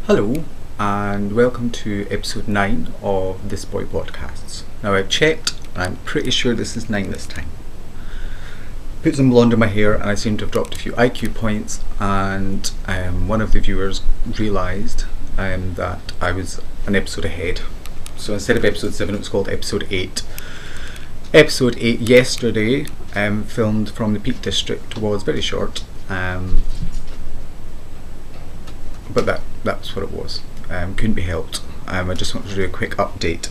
Hello and welcome to episode 9 of ThisBoy podcasts. Now I've checked and I'm pretty sure this is 9 this time. Put some blonde in my hair and I seem to have dropped a few IQ points, and one of the viewers realised that I was an episode ahead. So instead of episode 7 it was called episode 8. Episode 8 yesterday, filmed from the Peak District, was very short. But that's what it was. Couldn't be helped. I just wanted to do a quick update.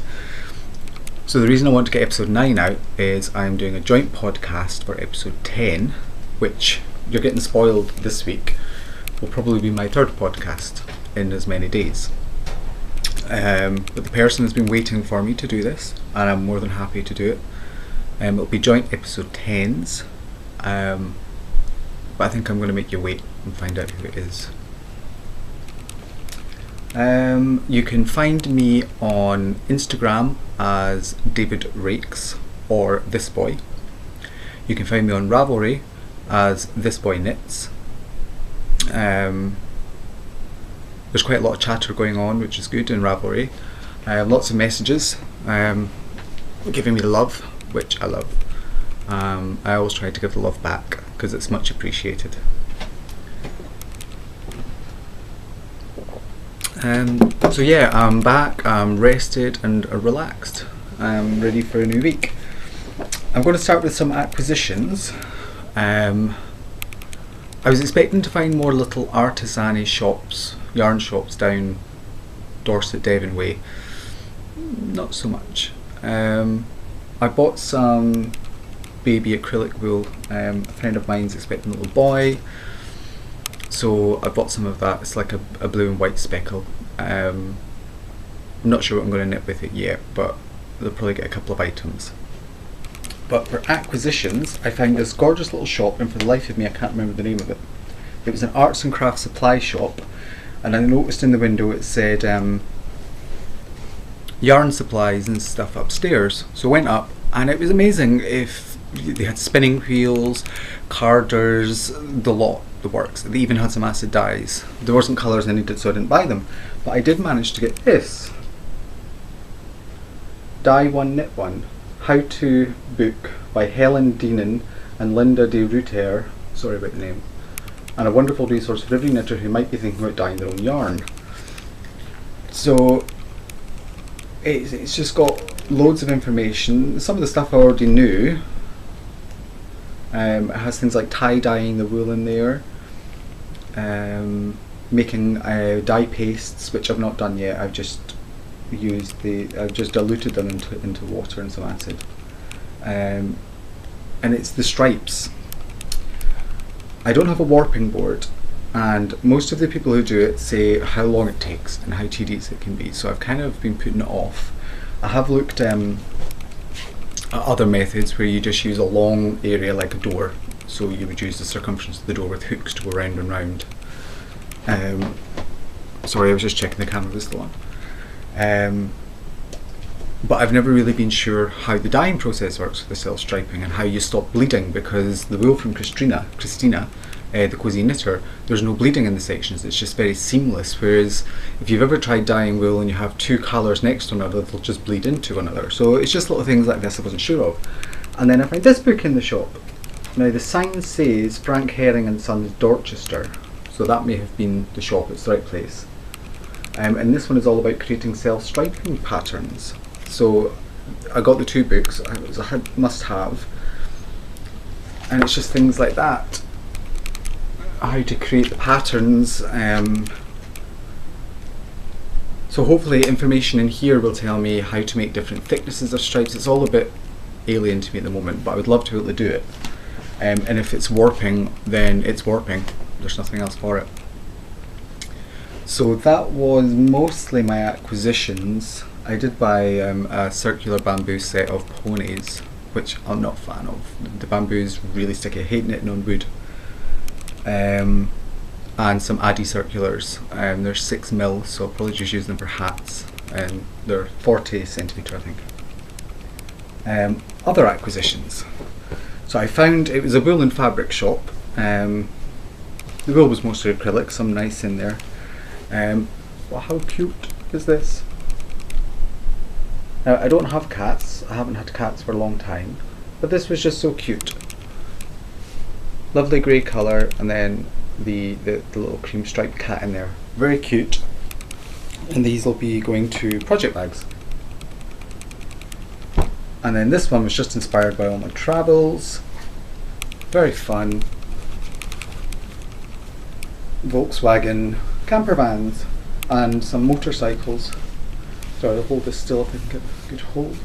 So the reason I want to get episode 9 out is I'm doing a joint podcast for episode 10, which you're getting spoiled this week. Will probably be my third podcast in as many days. But the person has been waiting for me to do this, and I'm more than happy to do it. It'll be joint episode 10s, but I think I'm going to make you wait and find out who it is. You can find me on Instagram as David Rakes or ThisBoy. You can find me on Ravelry as ThisBoy Knits. There's quite a lot of chatter going on, which is good in Ravelry. Lots of messages giving me love, which I love. I always try to give the love back because it's much appreciated. So yeah, I'm back, I'm rested and relaxed. I'm ready for a new week. I'm going to start with some acquisitions. I was expecting to find more little artisan-y shops, yarn shops down Dorset, Devon way. Not so much. I bought some baby acrylic wool. A friend of mine's expecting a little boy, so I bought some of that. It's like a blue and white speckle. I'm not sure what I'm going to knit with it yet, but they'll probably get a couple of items. But for acquisitions, I found this gorgeous little shop, and for the life of me I can't remember the name of it. It was an arts and crafts supply shop, and I noticed in the window it said yarn supplies and stuff upstairs. So I went up and it was amazing. If they had spinning wheels, carders, the lot, the works. They even had some acid dyes. There wasn't colours I needed, so I didn't buy them. But I did manage to get this. Dye One Knit One. How To book by Helen Deenan and Linda de Ruter. Sorry about the name. And a wonderful resource for every knitter who might be thinking about dyeing their own yarn. So it's just got loads of information. Some of the stuff I already knew. It has things like tie-dyeing the wool in there, making dye pastes, which I've not done yet. I've just diluted them into water and some acid, and it's the stripes. I don't have a warping board, and most of the people who do it say how long it takes and how tedious it can be, so I've kind of been putting it off. I have looked at other methods where you just use a long area like a door, so you would use the circumference of the door with hooks to go round and round. Sorry, I was just checking the camera was still on. But I've never really been sure how the dyeing process works for the self-striping and how you stop bleeding, because the wool from Christina, the Cozy Knitter, there's no bleeding in the sections, it's just very seamless, whereas if you've ever tried dyeing wool and you have two colours next to another, they'll just bleed into one another. So it's just little things like this I wasn't sure of. And then I found this book in the shop. Now the sign says Frank Herring and Sons, Dorchester, so that may have been the shop, it's the right place. And this one is all about creating self-striping patterns. So I got the two books, it was a must have, and it's just things like that. How to create the patterns. So hopefully information in here will tell me how to make different thicknesses of stripes. It's all a bit alien to me at the moment, but I would love to be able to do it. And if it's warping, then it's warping. There's nothing else for it. So that was mostly my acquisitions. I did buy a circular bamboo set of ponies, which I'm not a fan of. The bamboo is really sticky. I hate knitting on wood. And some Addy circulars. They're 6mm, so I'll probably just use them for hats. They're 40cm, I think. Other acquisitions. So I found it was a wool and fabric shop. The wool was mostly acrylic, some nice in there. Well, how cute is this? Now, I don't have cats. I haven't had cats for a long time. But this was just so cute. Lovely grey colour, and then the little cream striped cat in there. Very cute. And these will be going to project bags. And then this one was just inspired by all my travels. Very fun. Volkswagen camper vans and some motorcycles. Sorry, I'll hold this still if I can get a good hold.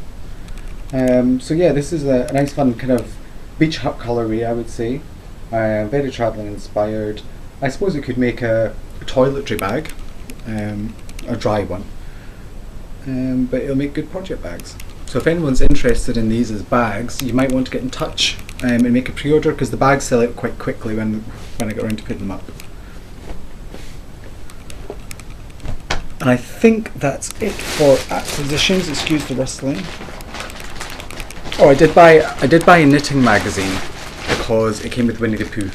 So yeah, this is a nice fun kind of beach hut colourway, I would say. Very travelling inspired. I suppose we could make a toiletry bag, a dry one, but it'll make good project bags. So if anyone's interested in these as bags, you might want to get in touch and make a pre-order, because the bags sell out quite quickly when I get around to putting them up. And I think that's it for acquisitions. Excuse the rustling. Oh, I did buy a knitting magazine because it came with Winnie the Pooh.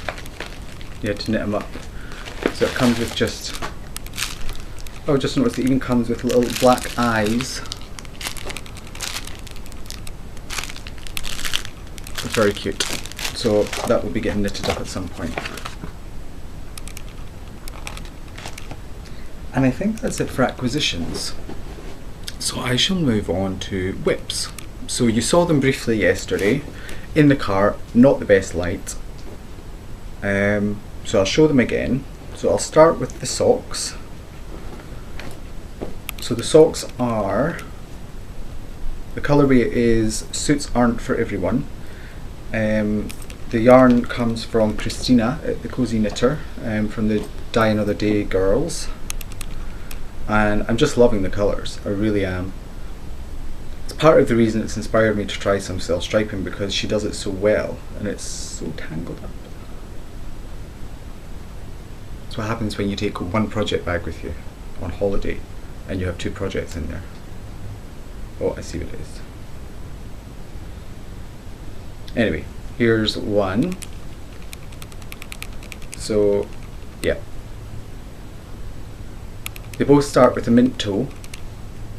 You had to knit them up. So it comes with just... Oh, just noticed it even comes with little black eyes. It's very cute. So that will be getting knitted up at some point. And I think that's it for acquisitions. So I shall move on to whips. So you saw them briefly yesterday in the car, not the best light. So I'll show them again. So I'll start with the socks. So the socks are, the colourway is Suits Aren't For Everyone. The yarn comes from Christina at the Cozy Knitter, from the Dye Another Day girls. And I'm just loving the colours, I really am. It's part of the reason it's inspired me to try some self-striping, because she does it so well and it's so tangled up. That's what happens when you take one project bag with you on holiday and you have 2 projects in there. Oh, I see what it is. Anyway, here's one. So, yeah. They both start with a mint toe,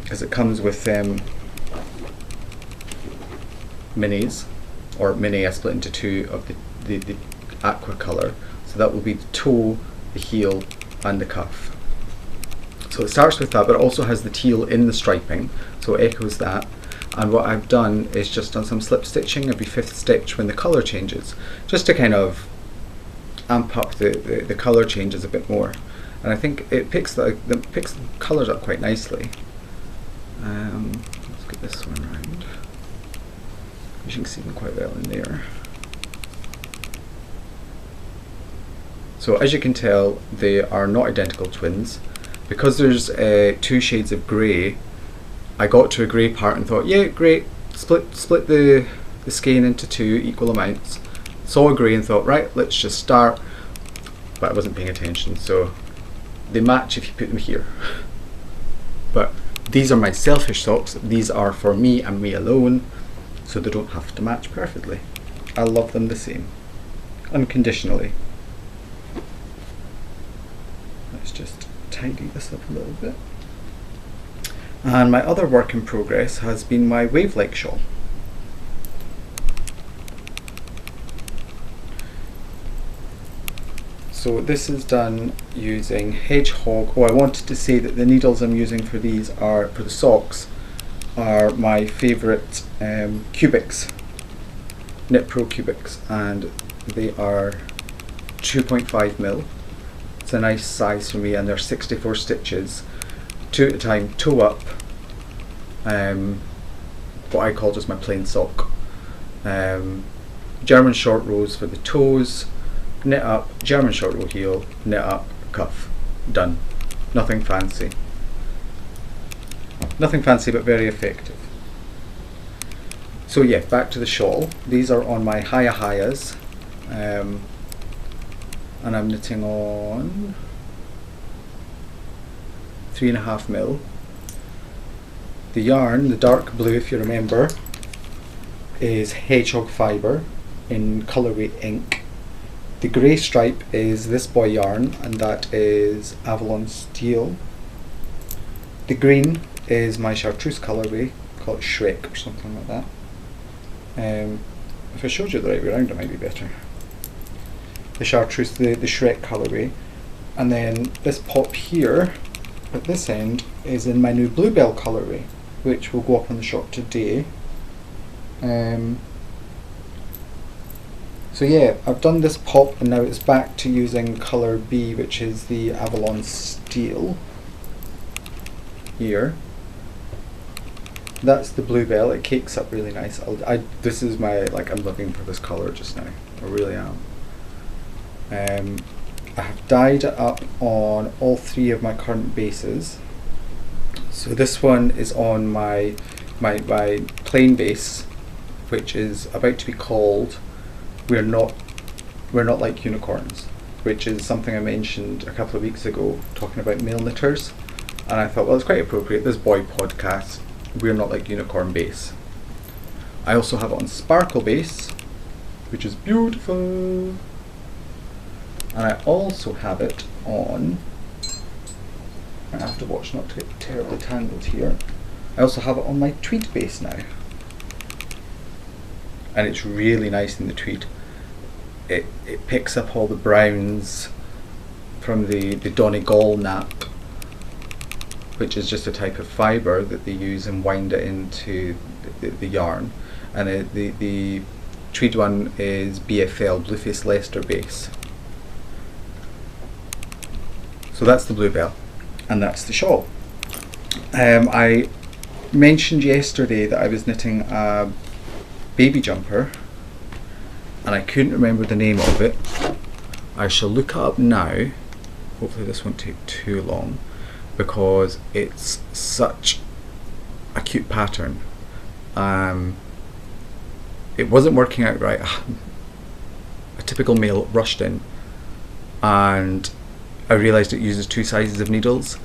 because it comes with minis, or mini I split into 2 of the aqua colour. So that will be the toe, the heel and the cuff. So it starts with that, but it also has the teal in the striping, so it echoes that. And what I've done is just done some slip stitching every 5th stitch when the colour changes, just to kind of amp up the colour changes a bit more. And I think it picks the colours up quite nicely. Let's get this one round. You can see them quite well in there. So as you can tell, they are not identical twins. Because there's 2 shades of grey, I got to a grey part and thought, yeah, great, split the skein into 2 equal amounts. Saw a grey and thought, right, let's just start. But I wasn't paying attention, so they match if you put them here. But these are my selfish socks. These are for me and me alone, so they don't have to match perfectly. I love them the same, unconditionally. Let's just tidy this up a little bit. And my other work in progress has been my wave-like shawl. So this is done using hedgehog. Oh, I wanted to say that the needles I'm using for these are, for the socks, are my favourite cubics, Knit Pro cubics, and they are 2.5mm. It's a nice size for me, and they're 64 stitches, 2 at a time, toe up, what I call just my plain sock. German short rows for the toes, knit up, German short row heel, knit up, cuff. Done. Nothing fancy. Nothing fancy, but very effective. So yeah, back to the shawl. These are on my Hayas, and I'm knitting on 3.5mm. The yarn, the dark blue, if you remember, is hedgehog fibre in colourway ink. The grey stripe is ThisBoy yarn, and that is Avalon steel. The green is my chartreuse colourway, call it Shrek or something like that. If I showed you the right way around, it might be better. The chartreuse, the Shrek colourway, and then this pop here at this end is in my new bluebell colourway, which will go up on the shop today. So yeah, I've done this pop and now it's back to using colour B, which is the Avalon Steel here. That's the bluebell. It cakes up really nice. This is my, like, I'm looking for this colour just now. I really am. I have dyed it up on all three of my current bases. So this one is on my plain base, which is about to be called We're Not Like Unicorns, which is something I mentioned a couple of weeks ago talking about male knitters, and I thought, well, it's quite appropriate, ThisBoy podcast, We're Not Like Unicorn base. I also have it on sparkle base, which is beautiful, and I also have it on, I have to watch not to get terribly tangled here, I also have it on my tweed base now, and it's really nice in the tweed. It picks up all the browns from the Donegal nap, which is just a type of fibre that they use and wind it into the yarn, and the tweed one is BFL, Blueface Leicester base. So that's the bluebell, and that's the shawl. I mentioned yesterday that I was knitting a baby jumper, and I couldn't remember the name of it. I shall look it up now. Hopefully this won't take too long, because it's such a cute pattern. It wasn't working out right. A typical male rushed in, and I realised it uses two sizes of needles.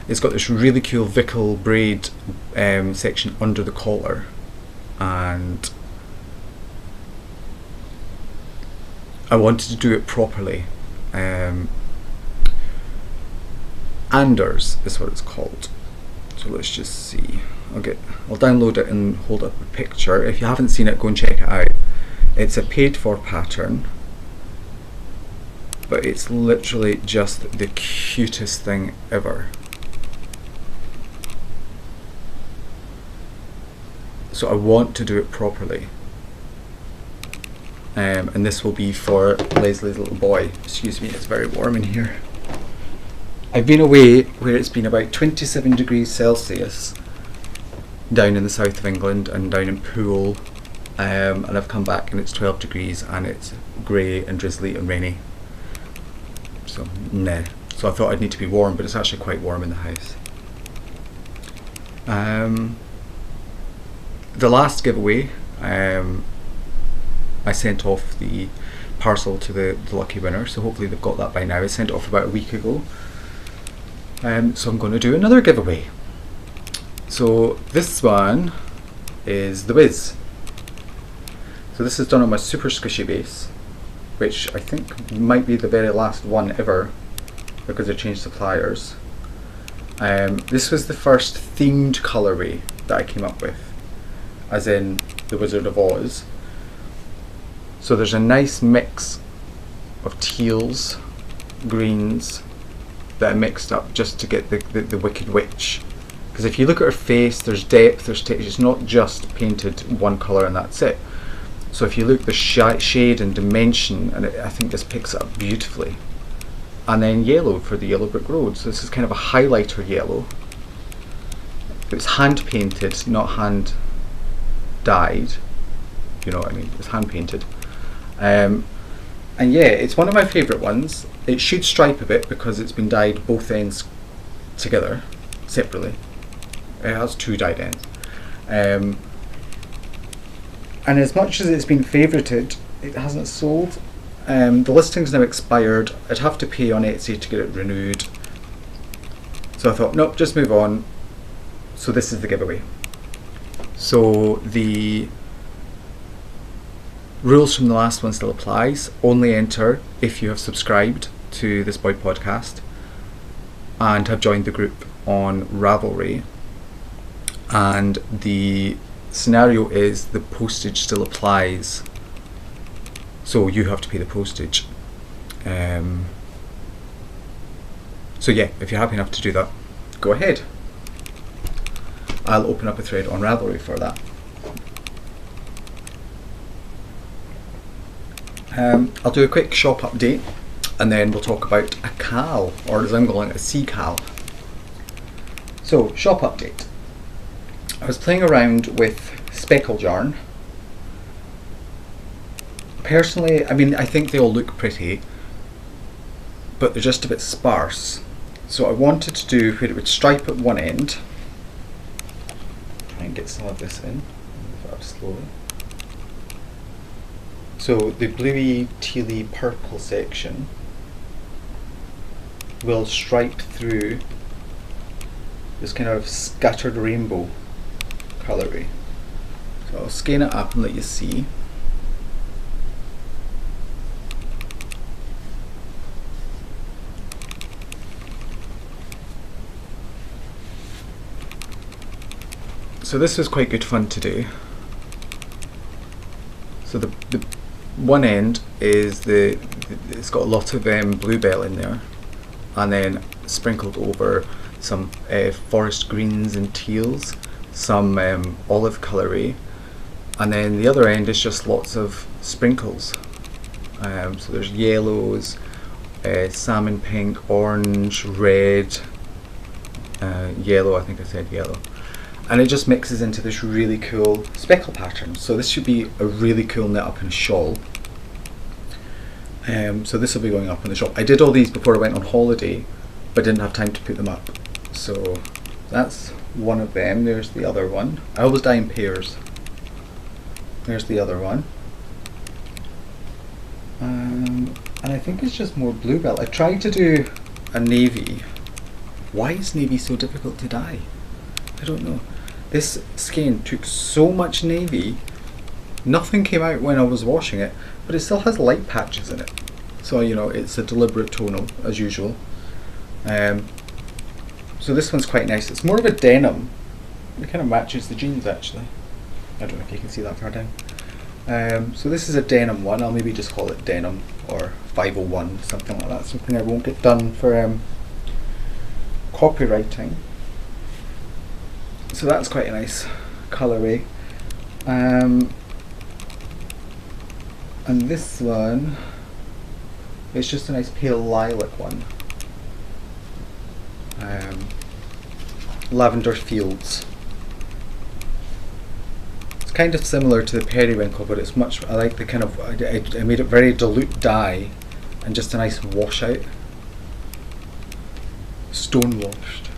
It's got this really cool Vickle braid section under the collar, and I wanted to do it properly. Anders is what it's called. So let's just see. I'll download it and hold up a picture. If you haven't seen it, go and check it out. It's a paid for pattern, but it's literally just the cutest thing ever. So I want to do it properly. And this will be for Leslie's little boy. Excuse me, it's very warm in here. I've been away where it's been about 27 degrees Celsius down in the south of England and down in Poole, and I've come back and it's 12 degrees and it's grey and drizzly and rainy. So nah. So I thought I'd need to be warm, but it's actually quite warm in the house. The last giveaway, I sent off the parcel to the lucky winner, so hopefully they've got that by now. I sent it off about a week ago. So I'm going to do another giveaway. So this one is the Wiz. So this is done on my super squishy base, which I think might be the very last one ever because I changed suppliers. This was the first themed colourway that I came up with, as in the Wizard of Oz. So there's a nice mix of teals, greens that are mixed up just to get the Wicked Witch. Because if you look at her face, there's depth, there's texture. It's not just painted one colour and that's it. So if you look at the shade and dimension, and I think this picks it up beautifully. And then yellow for the Yellow Brick Road. So this is kind of a highlighter yellow. It's hand painted, not hand dyed. You know what I mean? It's hand painted. And yeah, it's one of my favourite ones. It should stripe a bit because it's been dyed both ends together, separately. It has two dyed ends. And as much as it's been favourited, it hasn't sold. The listing's now expired. I'd have to pay on Etsy to get it renewed. So I thought, nope, just move on. So this is the giveaway. So the rules from the last one still applies. Only enter if you have subscribed to ThisBoy podcast and have joined the group. on Ravelry, and the scenario is the postage still applies, so you have to pay the postage. So yeah, if you're happy enough to do that, go ahead. I'll open up a thread on Ravelry for that. I'll do a quick shop update, and then we'll talk about a cal, or as I'm calling it, a sea cal. So, shop update. I was playing around with speckled yarn. Personally, I mean, I think they all look pretty, but they're just a bit sparse. So I wanted to do where it would stripe at one end. Try and get some of this in. Move up slowly. So the bluey, tealy, purple section will stripe through this kind of scattered rainbow colourway. So I'll skein it up and let you see. So this was quite good fun to do. So the one end is it's got a lot of bluebell in there, and then sprinkled over some forest greens and teals, some olive colourway, and then the other end is just lots of sprinkles. So there's yellows, salmon pink, orange, red, yellow, I think I said yellow. And it just mixes into this really cool speckle pattern. So this should be a really cool knit up in a shawl. So this will be going up in the shop. I did all these before I went on holiday, but didn't have time to put them up. So that's one of them. There's the other one. I always dye in pairs. There's the other one. And I think it's just more bluebell. I tried to do a navy. Why is navy so difficult to dye? I don't know. This skein took so much navy, nothing came out when I was washing it, but it still has light patches in it. So, you know, it's a deliberate tonal, as usual. So this one's quite nice. It's more of a denim. It kind of matches the jeans, actually. I don't know if you can see that far down. So this is a denim one. I'll maybe just call it denim, or 501, something like that. Something I won't get done for copywriting. So that's quite a nice colourway. And this one, it's just a nice pale lilac one. Lavender Fields. It's kind of similar to the periwinkle, but it's much, I like the kind of, I made it very dilute dye and just a nice wash out. Stone washed.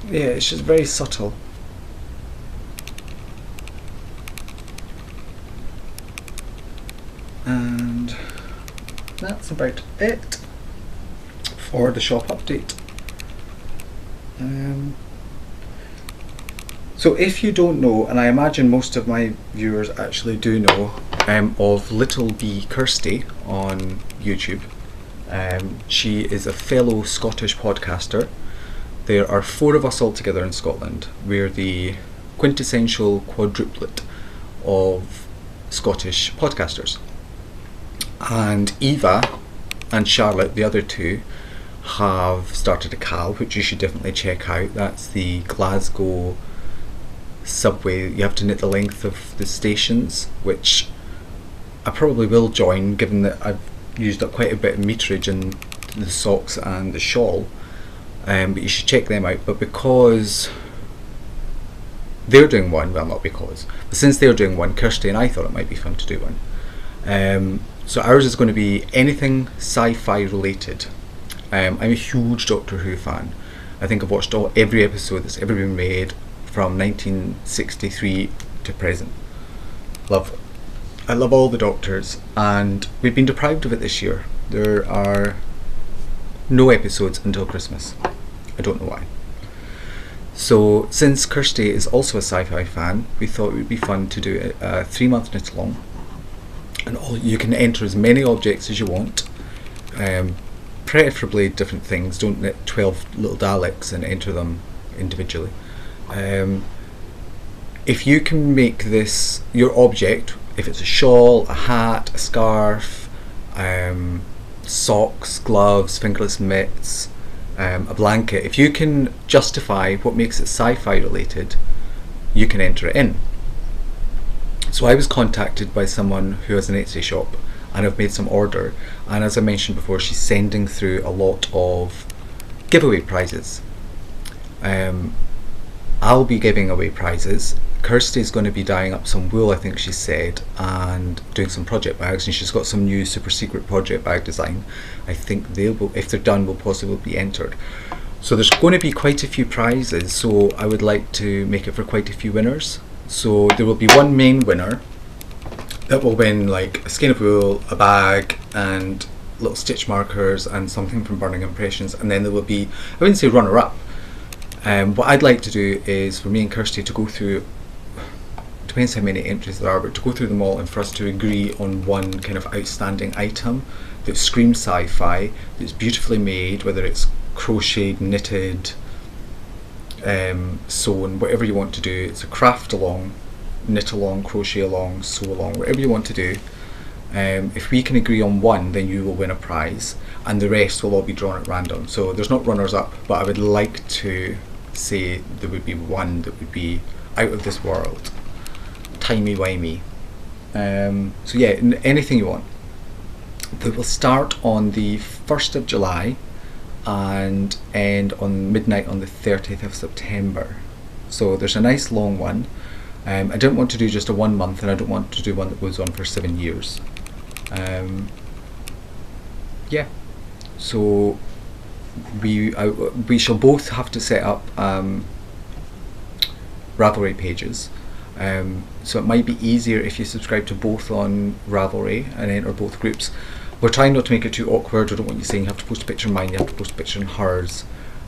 Yeah, it's just very subtle. And that's about it for the shop update. So if you don't know, and I imagine most of my viewers actually do know, of Little Bee Kirsty on YouTube. She is a fellow Scottish podcaster. There are 4 of us all together in Scotland. We're the quintessential quadruplet of Scottish podcasters. And Eva and Charlotte, the other 2, have started a cal, which you should definitely check out. That's the Glasgow subway. You have to knit the length of the stations, which I probably will join, given that I've used up quite a bit of meterage in the socks and the shawl. But you should check them out. But because they're doing one, well, not because, but since they're doing one, Kirsty and I thought it might be fun to do one. So ours is going to be anything sci-fi related. I'm a huge Doctor Who fan. I think I've watched every episode that's ever been made from 1963 to present. I love all the Doctors, and we've been deprived of it this year. There are no episodes until Christmas. I don't know why. So since Kirsty is also a sci-fi fan, we thought it would be fun to do a 3-month knit along, and you can enter as many objects as you want. preferably different things. Don't knit 12 little Daleks and enter them individually. If you can make this your object, if it's a shawl, a hat, a scarf, socks, gloves, fingerless mitts, a blanket, if you can justify what makes it sci-fi related, you can enter it in. So I was contacted by someone who has an Etsy shop, and I've made some order, and as I mentioned before, she's sending through a lot of giveaway prizes. I'll be giving away prizes. Kirsty's going to be dyeing up some wool, I think she said, and doing some project bags, and she's got some new super secret project bag design. I think they will, if they're done, will possibly be entered. So there's going to be quite a few prizes, so I would like to make it for quite a few winners. So there will be one main winner that will win like a skein of wool, a bag, and little stitch markers and something from Burning Impressions, and then there will be, I wouldn't say runner up. What I'd like to do is for me and Kirsty to go through, depends how many entries there are, but to go through them all and for us to agree on one kind of outstanding item that screams sci-fi, that's beautifully made, whether it's crocheted, knitted, sewn, whatever you want to do. It's a craft along, knit along, crochet along, sew along, whatever you want to do. If we can agree on one, then you will win a prize, and the rest will all be drawn at random. So there's not runners up, but I would like to say there would be one that would be out of this world, timey-wimey. So yeah, anything you want. They will start on the 1st of July and end on midnight on the 30th of September. So there's a nice long one. I didn't want to do just a 1 month, and I don't want to do one that goes on for 7 years. Yeah, so we shall both have to set up Ravelry pages. So it might be easier if you subscribe to both on Ravelry and enter both groups. We're trying not to make it too awkward. I don't want you saying you have to post a picture of mine, you have to post a picture of hers.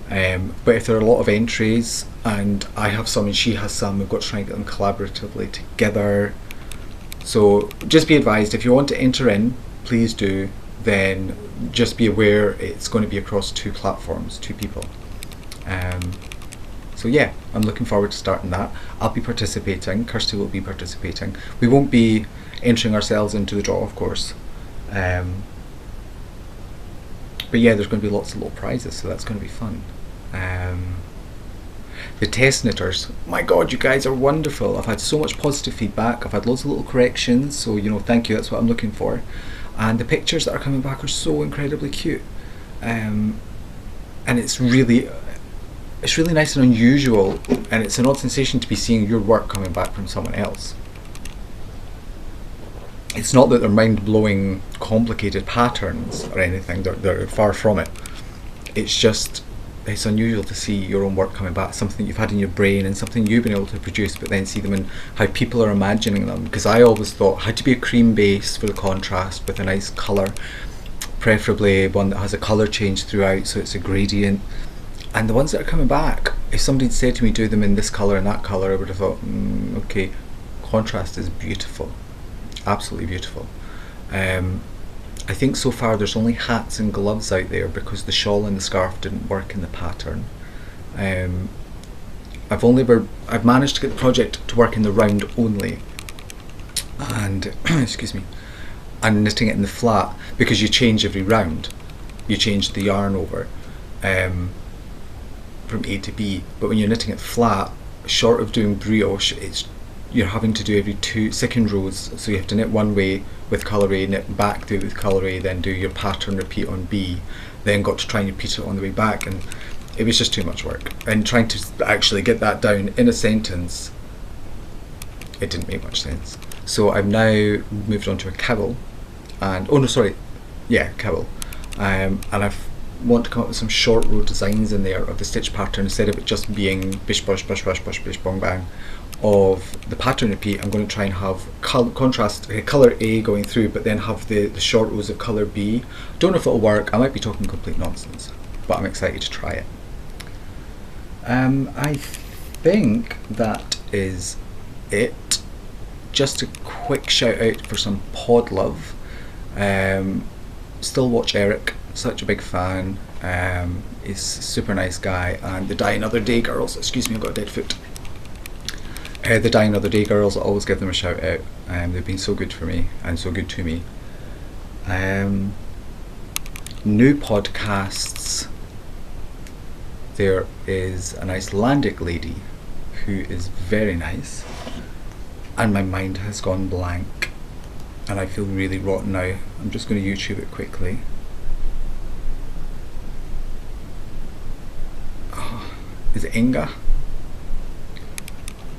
But if there are a lot of entries and I have some and she has some, we've got to try and get them collaboratively together. So just be advised, if you want to enter in, please do, then just be aware it's going to be across 2 platforms, 2 people. So yeah, I'm looking forward to starting that. I'll be participating, Kirsty will be participating. We won't be entering ourselves into the draw, of course. But yeah, there's going to be lots of little prizes, so that's going to be fun. The test knitters, my god, you guys are wonderful. I've had so much positive feedback. I've had loads of little corrections, so you know, thank you, that's what I'm looking for. And the pictures that are coming back are so incredibly cute. And it's really nice and unusual, and it's an odd sensation to be seeing your work coming back from someone else. It's not that they're mind-blowing complicated patterns or anything, they're far from it. It's just, it's unusual to see your own work coming back, something you've had in your brain and something you've been able to produce, but then see them in how people are imagining them. Because I always thought it had to be a cream base for the contrast with a nice colour, preferably one that has a colour change throughout, so it's a gradient. And the ones that are coming back, if somebody had said to me do them in this colour and that colour, I would have thought, okay, contrast is beautiful, absolutely beautiful. I think so far there's only hats and gloves out there because the shawl and the scarf didn't work in the pattern. I've managed to get the project to work in the round only, and excuse me, and knitting it in the flat, because you change every round, you change the yarn over from A to B. But when you're knitting it flat, short of doing brioche, you're having to do every 2 second rows, so you have to knit one way with colour A, knit back through with colour A, then do your pattern repeat on B, then got to try and repeat it on the way back, and it was just too much work. And trying to actually get that down in a sentence, it didn't make much sense. So I've now moved on to a cowl, and cowl, and I want to come up with some short row designs in there of the stitch pattern, instead of it just being bish bosh bish bosh bish bish bong bang of the pattern repeat. I'm going to try and have colour A going through, but then have the short rows of colour B. Don't know if it'll work, I might be talking complete nonsense, but I'm excited to try it. I think that is it. Just a quick shout out for some pod love. Still watch Eric, such a big fan. He's a super nice guy, and the Die Another Day girls, excuse me, I've got a dead foot. The Die Another Day girls, I always give them a shout out. They've been so good for me and so good to me. New podcasts. There is an Icelandic lady who is very nice, and my mind has gone blank and I feel really rotten now. I'm just going to YouTube it quickly. Oh, is it Inga?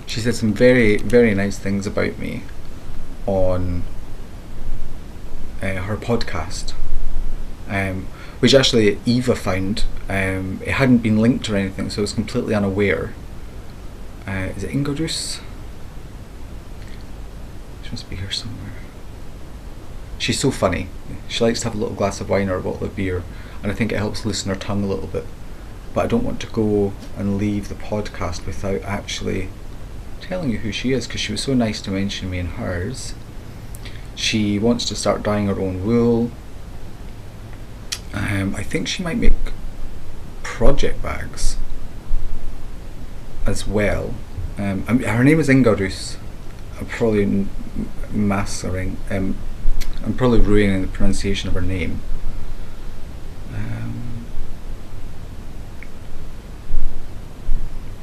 She said some very, very nice things about me on her podcast, which actually Eva found. It hadn't been linked or anything, so I was completely unaware. Is it Ingarus? She must be here somewhere. She's so funny. She likes to have a little glass of wine or a bottle of beer, and I think it helps loosen her tongue a little bit. But I don't want to go and leave the podcast without actually telling you who she is, because she was so nice to mention me and hers. She wants to start dyeing her own wool. I think she might make project bags as well. Her name is Ingarus. I'm probably mastering. I'm probably ruining the pronunciation of her name.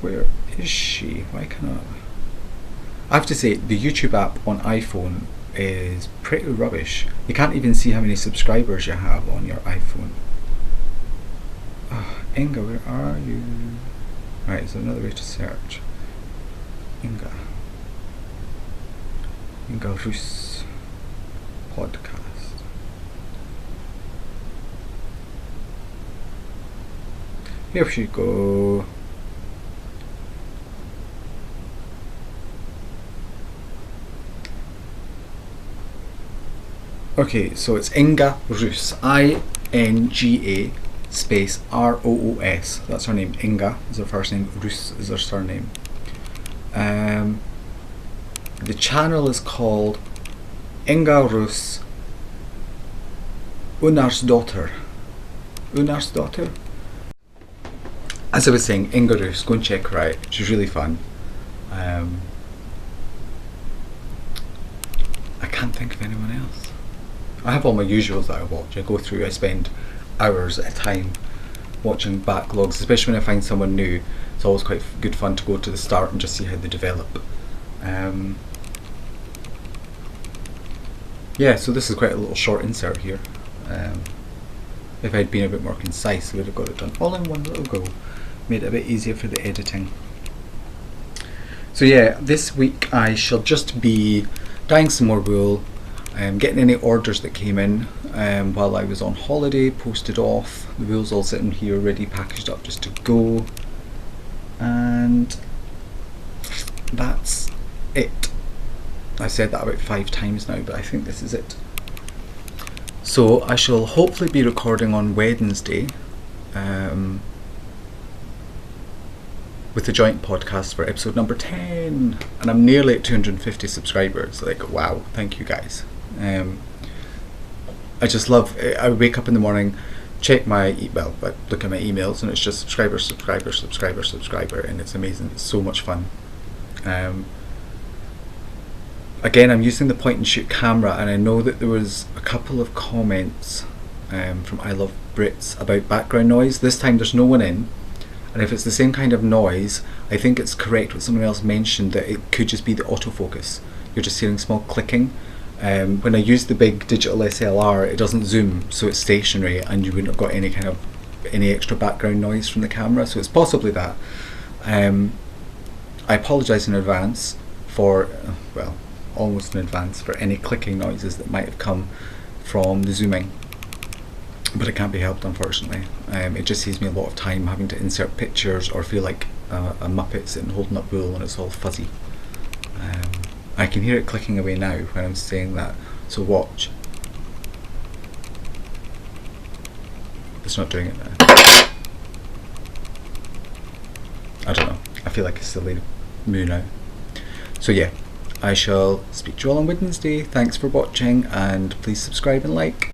Where is she? Why cannot I have to say, the YouTube app on iPhone is pretty rubbish. You can't even see how many subscribers you have on your iPhone. Inga, where are you? Right, is there another way to search? Inga Rus podcast. Here she go. Okay, so it's Inga Rus, I-N-G-A space R-O-O-S. That's her name. Inga is her first name, Rus is her surname. The channel is called Inga Rus Unarsdottir. Unarsdottir? As I was saying, Inga Rus, go and check her out. She's really fun. I can't think of anyone else. I have all my usuals that I watch. I go through, I spend hours at a time watching backlogs, especially when I find someone new. It's always quite good fun to go to the start and just see how they develop. Yeah, so this is quite a little short insert here. If I'd been a bit more concise, I would have got it done all in one little go. Made it a bit easier for the editing. So yeah, this week I shall just be dyeing some more wool, getting any orders that came in while I was on holiday posted off. The wool's all sitting here ready, packaged up just to go, and that's it. I've said that about 5 times now, but I think this is it. So I shall hopefully be recording on Wednesday with the joint podcast for episode number 10, and I'm nearly at 250 subscribers. Like, wow, thank you guys. I just love, I wake up in the morning, check my, look at my emails, and it's just subscriber, and it's amazing. It's so much fun. Again, I'm using the point and shoot camera, and I know that there was a couple of comments from I Love Brits about background noise. This time there's no one in, and if it's the same kind of noise, I think it's correct what someone else mentioned, that it could just be the autofocus. You're just hearing small clicking. When I use the big digital SLR, it doesn't zoom, so it's stationary, and you wouldn't have got any extra background noise from the camera, so it's possibly that. I apologise in advance for, almost in advance, for any clicking noises that might have come from the zooming, but it can't be helped, unfortunately. It just saves me a lot of time having to insert pictures or feel like a muppet sitting holding up wool and it's all fuzzy. I can hear it clicking away now when I'm saying that, so watch. It's not doing it now. I don't know, I feel like a silly moo now. So yeah, I shall speak to you all on Wednesday. Thanks for watching, and please subscribe and like.